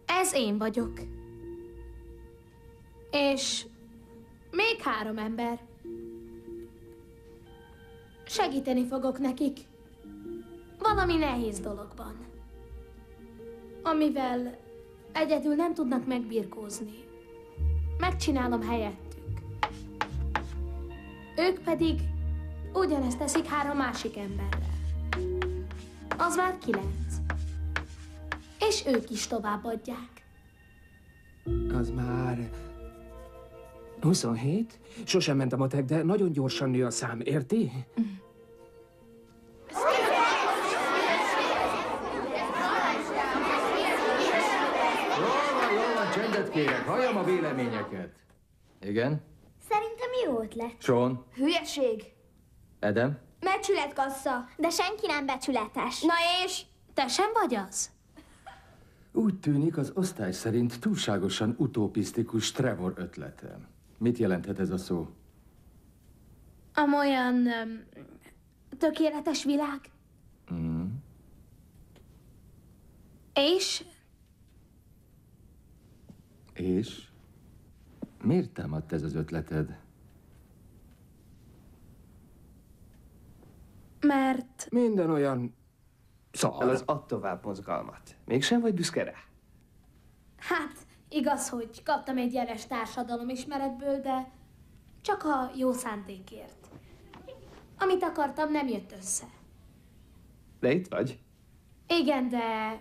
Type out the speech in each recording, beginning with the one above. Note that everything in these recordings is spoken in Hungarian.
Ez én vagyok. És még 3 ember. Segíteni fogok nekik. Valami nehéz dologban. Amivel egyedül nem tudnak megbirkózni. Megcsinálom helyettük. Ők pedig ugyanezt teszik 3 másik emberrel. Az már 9. És ők is továbbadják. Az már 27? Sosem ment a matek, de nagyon gyorsan nő a szám, érti? Jól van, csendet kérek, halljam a véleményeket. Igen? Szerintem jó ötlet. Sean? Hülyeség. Adam? Becsületkassa. De senki nem becsületes. Na és? Te sem vagy az? Úgy tűnik, az osztály szerint túlságosan utopisztikus Trevor ötlete. Mit jelenthet ez a szó? Amolyan tökéletes világ. És? És? Miért támadt ez az ötleted? Mert... Minden olyan szar. Az add tovább mozgalmat. Mégsem vagy büszke rá? Hát, igaz, hogy kaptam egy jeles társadalomismeretből, de csak a jó szándékért. Amit akartam, nem jött össze. De itt vagy. Igen, de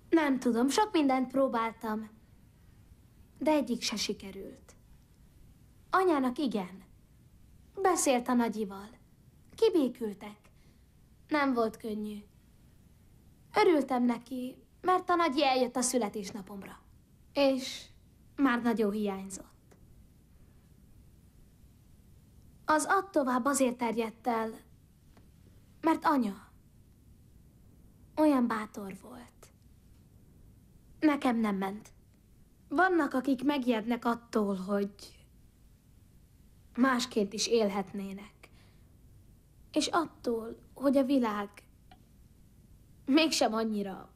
nem tudom, sok mindent próbáltam, de egyik se sikerült. Anyának igen. Beszélt a nagyival. Kibékültek. Nem volt könnyű. Örültem neki, mert a nagyi eljött a születésnapomra. És már nagyon hiányzott. Az add tovább azért terjedt el, mert anya olyan bátor volt. Nekem nem ment. Vannak, akik megijednek attól, hogy másként is élhetnének. És attól, hogy a világ mégsem annyira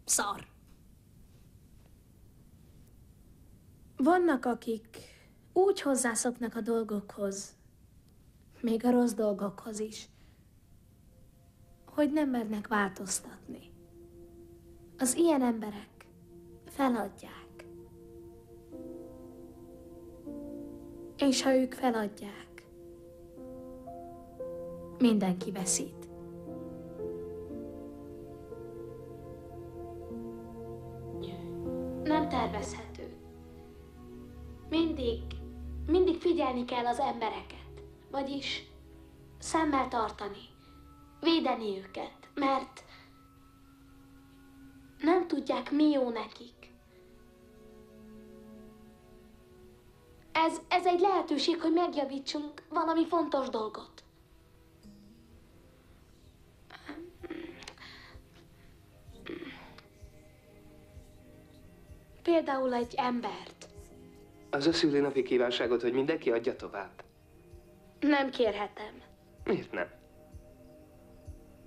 szar. Vannak, akik úgy hozzászoknak a dolgokhoz, még a rossz dolgokhoz is, hogy nem mernek változtatni. Az ilyen emberek feladják. És ha ők feladják, mindenki veszít. Nem tervezhető. Mindig figyelni kell az embereket. Vagyis szemmel tartani, védeni őket, mert nem tudják, mi jó nekik. Ez egy lehetőség, hogy megjavítsunk valami fontos dolgot. Például egy embert. Az a szülinapi kívánságot, hogy mindenki adja tovább. Nem kérhetem. Miért nem?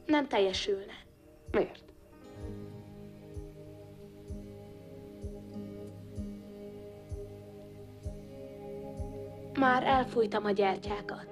Nem teljesülne. Miért? Már elfújtam a gyertyákat.